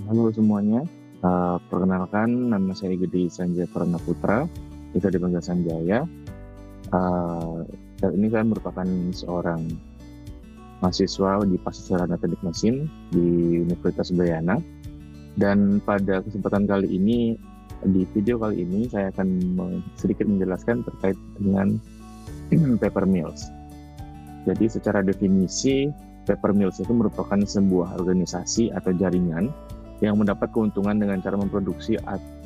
Halo semuanya, perkenalkan nama saya Gede Sanjaya Pranaputra, bisa dipanggil Sanjaya. Saat ini saya merupakan seorang mahasiswa di Sarjana Teknik Mesin di Universitas Udayana. Dan pada kesempatan kali ini, di video kali ini saya akan sedikit menjelaskan terkait dengan paper mills. Jadi secara definisi, paper mills itu merupakan sebuah organisasi atau jaringan yang mendapat keuntungan dengan cara memproduksi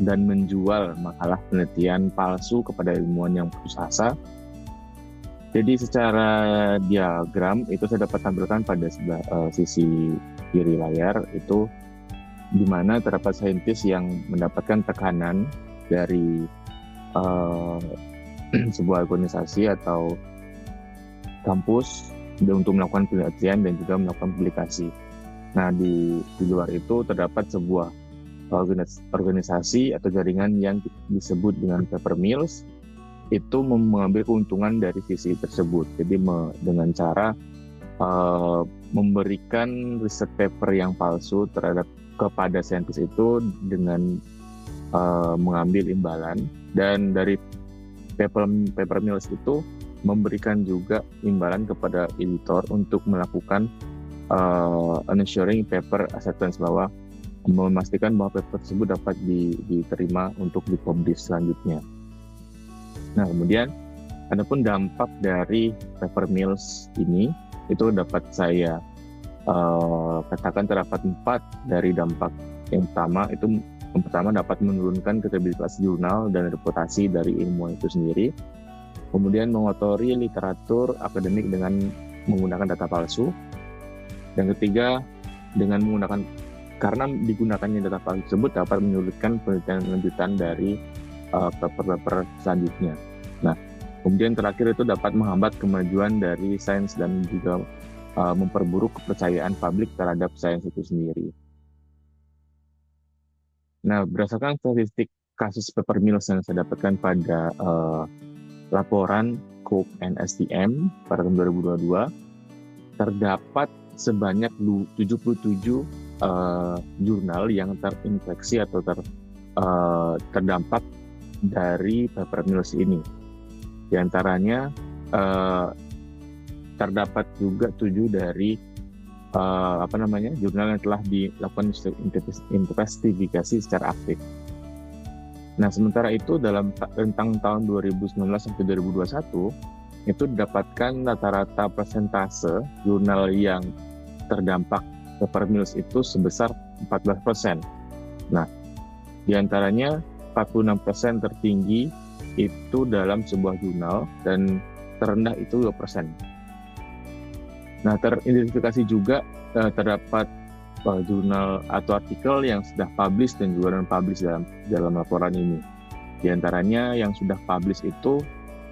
dan menjual makalah penelitian palsu kepada ilmuwan yang putus asa. Jadi secara diagram itu saya dapat tampilkan pada sebelah sisi kiri layar itu di mana terdapat saintis yang mendapatkan tekanan dari sebuah organisasi atau kampus untuk melakukan penelitian dan juga melakukan publikasi. Nah, di luar itu terdapat sebuah organisasi atau jaringan yang disebut dengan paper mills, itu mengambil keuntungan dari sisi tersebut. Jadi dengan cara memberikan riset paper yang palsu kepada saintis itu dengan mengambil imbalan, dan dari paper mills itu memberikan juga imbalan kepada editor untuk melakukan ensuring paper acceptance, bahwa memastikan bahwa paper tersebut dapat diterima untuk dipublish selanjutnya. Nah, kemudian adapun dampak dari paper mills ini itu dapat saya katakan terdapat 4 dari dampak. Yang pertama dapat menurunkan kredibilitas jurnal dan reputasi dari ilmuwan itu sendiri. Kemudian mengotori literatur akademik dengan menggunakan data palsu. Yang ketiga, karena digunakannya data palsu tersebut dapat menyulitkan penelitian lanjutan dari paper-paper selanjutnya. Nah, kemudian terakhir itu dapat menghambat kemajuan dari sains dan juga memperburuk kepercayaan publik terhadap sains itu sendiri. Nah, berdasarkan statistik kasus paper mills yang saya dapatkan pada laporan Cook and STM pada tahun 2022, terdapat sebanyak 77 jurnal yang terinfeksi atau terdampak dari paper mills ini. Di antaranya terdapat juga 7 dari jurnal yang telah dilakukan investigasi secara aktif. Nah, sementara itu dalam rentang tahun 2019 sampai 2021 itu didapatkan rata-rata persentase jurnal yang terdampak paper mills itu sebesar 14%. Nah, diantaranya 46% tertinggi itu dalam sebuah jurnal dan terendah itu 2%. Nah, teridentifikasi juga terdapat jurnal atau artikel yang sudah publish dan juga non-publish dalam laporan ini. Di antaranya yang sudah publish itu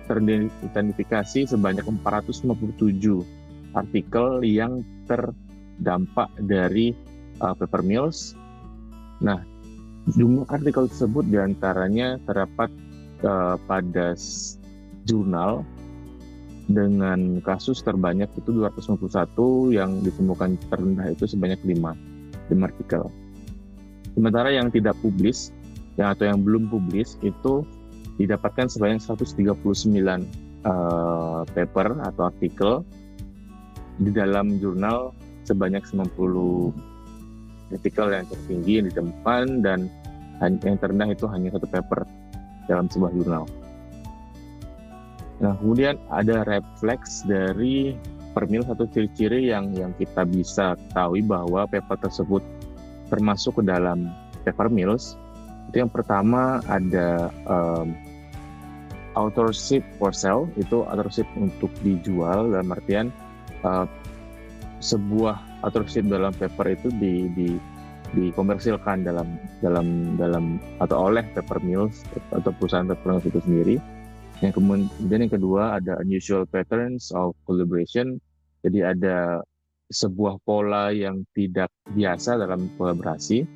teridentifikasi sebanyak 457 artikel yang terdampak dari paper mills. Nah, jumlah artikel tersebut diantaranya terdapat pada jurnal dengan kasus terbanyak itu 251, yang ditemukan terendah itu sebanyak 5 artikel. Sementara yang tidak publish atau yang belum publish itu didapatkan sebanyak 139 paper atau artikel di dalam jurnal sebanyak 90 artikel yang tertinggi yang ditemukan, dan yang terendah itu hanya 1 paper dalam sebuah jurnal. Nah, kemudian ada refleks dari paper mills atau ciri-ciri yang kita bisa ketahui bahwa paper tersebut termasuk ke dalam paper mills. Itu yang pertama ada authorship for sale, itu authorship untuk dijual, dalam artian sebuah authorship dalam paper itu dikomersilkan dalam atau oleh paper mills atau perusahaan paper mills itu sendiri. Yang kemudian yang kedua ada unusual patterns of collaboration, jadi ada sebuah pola yang tidak biasa dalam kolaborasi.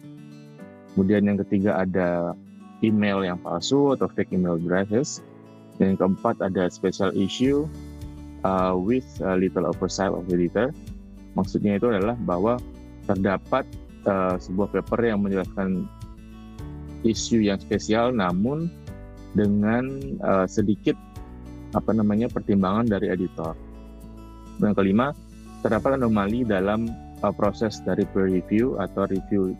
Kemudian yang ketiga ada email yang palsu atau fake email addresses. Dan yang keempat ada special issue with little oversight of editor. Maksudnya itu adalah bahwa terdapat sebuah paper yang menjelaskan isu yang spesial, namun dengan sedikit pertimbangan dari editor. Yang kelima, terdapat anomali dalam proses dari peer review atau review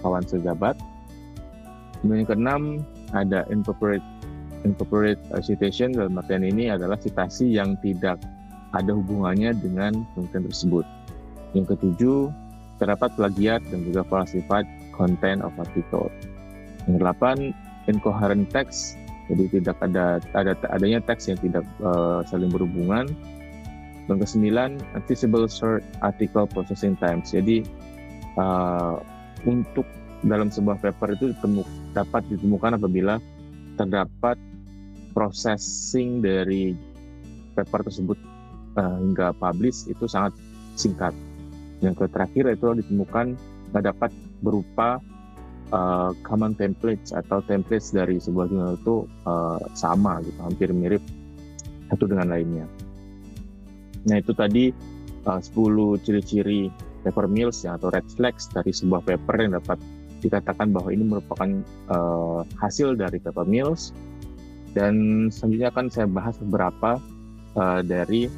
kawan sejabat. Yang keenam, ada incorporate citation. Dalam artian ini adalah citasi yang tidak ada hubungannya dengan penelitian tersebut. Yang ketujuh, terdapat plagiat dan juga falsified content of article. Yang delapan, incoherent text, jadi tidak adanya teks yang tidak saling berhubungan. Yang kesembilan, unfeasible short article processing times. Jadi untuk dalam sebuah paper itu dapat ditemukan apabila terdapat processing dari paper tersebut hingga publish itu sangat singkat. Yang terakhir itu ditemukan dapat berupa common templates atau templates dari sebuah jurnal itu sama gitu, hampir mirip satu dengan lainnya. Nah, itu tadi 10 ciri-ciri paper mills atau red flags dari sebuah paper yang dapat dikatakan bahwa ini merupakan hasil dari paper mills. Dan selanjutnya akan saya bahas beberapa dari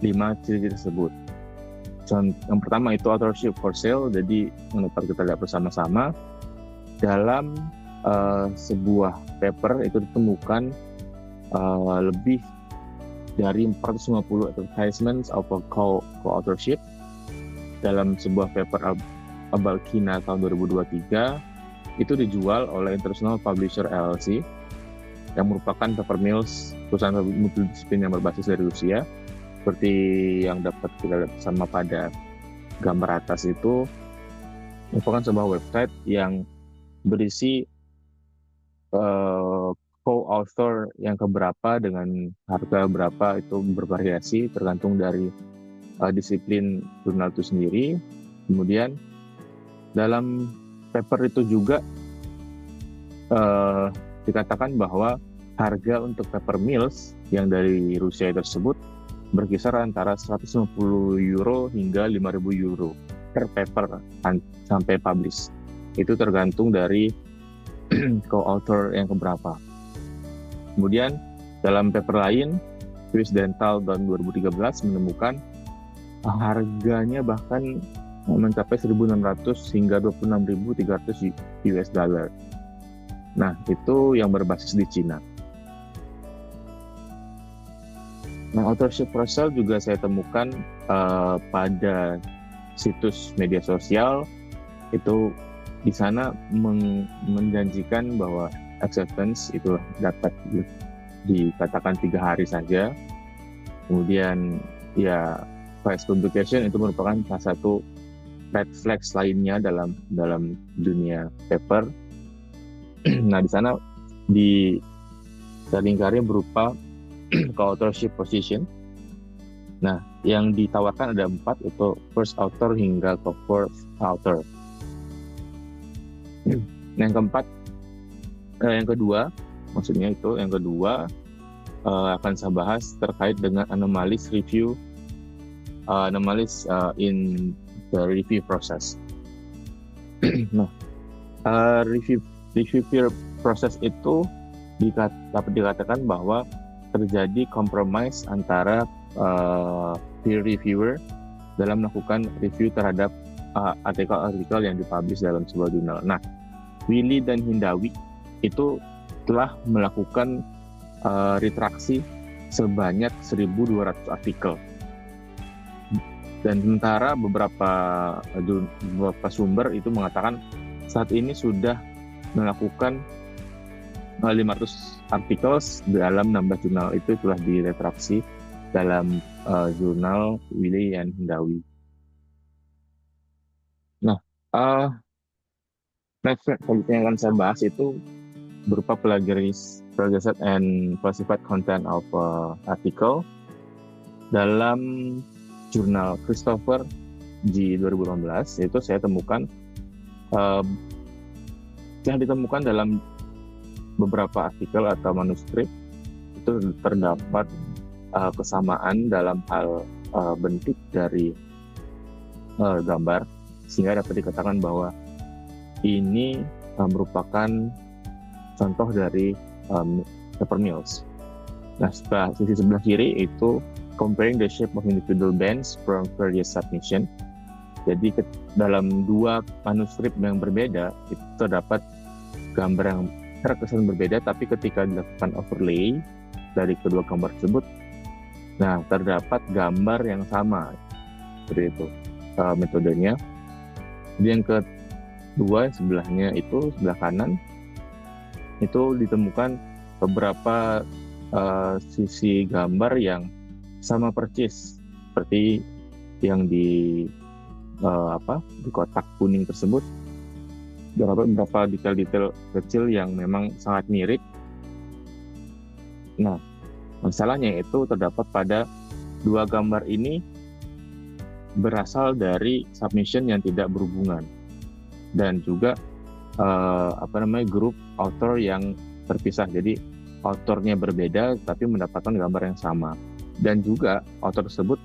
5 ciri-ciri tersebut. Yang pertama itu authorship for sale, jadi yang dapat kita lihat bersama-sama dalam sebuah paper itu ditemukan lebih dari 450 advertisements of a co-authorship dalam sebuah paper Abalkina tahun 2023 itu dijual oleh International Publisher LLC yang merupakan paper mills, perusahaan multidisiplin yang berbasis dari Rusia. Seperti yang dapat kita lihat bersama pada gambar atas itu, merupakan sebuah website yang berisi co-author yang keberapa dengan harga berapa itu bervariasi tergantung dari disiplin jurnal itu sendiri. Kemudian dalam paper itu juga dikatakan bahwa harga untuk paper mills yang dari Rusia tersebut berkisar antara 150 euro hingga 5.000 euro per paper sampai publish. Itu tergantung dari co-author yang keberapa. Kemudian dalam paper lain, Swiss Dental tahun 2013 menemukan harganya bahkan mencapai 1.600 hingga 26.300 US dollar. Nah, itu yang berbasis di Cina. Nah, authorship for sale juga saya temukan pada situs media sosial. Itu di sana menjanjikan bahwa acceptance itu dapat dikatakan 3 hari saja. Kemudian ya price publication itu merupakan salah satu red flags lainnya dalam dunia paper. Nah, di sana lingkarnya berupa co-authorship position. Nah, yang ditawarkan ada 4, itu first author hingga ke fourth author. Yang kedua akan saya bahas terkait dengan anomalies review, anomalies in the review process. Nah, review peer process itu dapat dikatakan bahwa terjadi compromise antara peer reviewer dalam melakukan review terhadap artikel-artikel yang dipublish dalam sebuah jurnal. Nah, Willy dan Hindawi itu telah melakukan retraksi sebanyak 1.200 artikel. Dan sementara beberapa sumber itu mengatakan saat ini sudah melakukan 500 artikel dalam 16 jurnal itu telah diretraksi dalam jurnal Willy and Hindawi. Nah, next yang akan saya bahas itu berupa plagiarism and falsified content of article dalam jurnal Christopher G 2018. Itu saya temukan yang ditemukan dalam beberapa artikel atau manuskrip itu terdapat kesamaan dalam hal bentuk dari gambar sehingga dapat dikatakan bahwa ini merupakan contoh dari paper mills. Nah, sisi sebelah kiri itu comparing the shape of individual bands from various submission. Jadi dalam dua manuskrip yang berbeda itu terdapat gambar yang terkesan berbeda, tapi ketika dilakukan overlay dari kedua gambar tersebut, nah terdapat gambar yang sama. Seperti itu metodenya. Jadi yang kedua sebelahnya itu sebelah kanan itu ditemukan beberapa sisi gambar yang sama persis seperti yang di kotak kuning tersebut. Beberapa detail-detail kecil yang memang sangat mirip. Nah, masalahnya itu terdapat pada dua gambar ini berasal dari submission yang tidak berhubungan dan juga grup author yang terpisah. Jadi autornya berbeda tapi mendapatkan gambar yang sama, dan juga author tersebut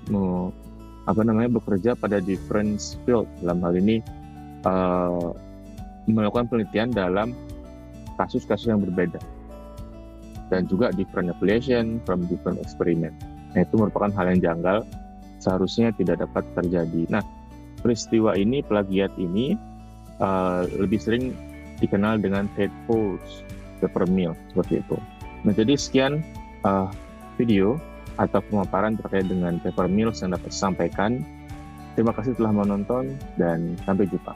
bekerja pada different field. Dalam hal ini melakukan penelitian dalam kasus-kasus yang berbeda dan juga different affiliation from different experiment. Nah, itu merupakan hal yang janggal, seharusnya tidak dapat terjadi. Nah, peristiwa ini, plagiat ini lebih sering dikenal dengan tadpoles paper mill, seperti itu. Nah, jadi sekian video atau pemaparan terkait dengan paper mills yang dapat disampaikan. Terima kasih telah menonton dan sampai jumpa.